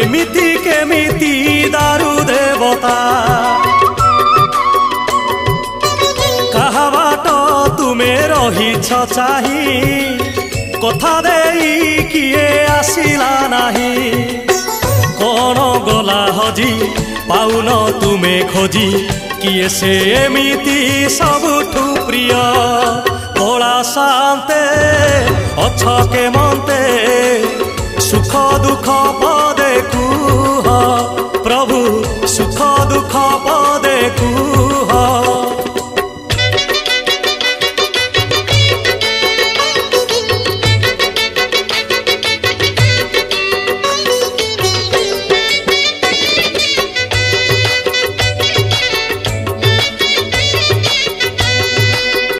एमिति केमिति दारु देवता कहा बाट तुमे रहिछ चाही कथा देई किए आसिला नाही कौन गला हजी पाउन तुमे खोजी किए से एमिति सबुठु प्रिय कला शांते अछ के मनते सुख दुख पदे कुह प्रभु सुख दुख पदे कुह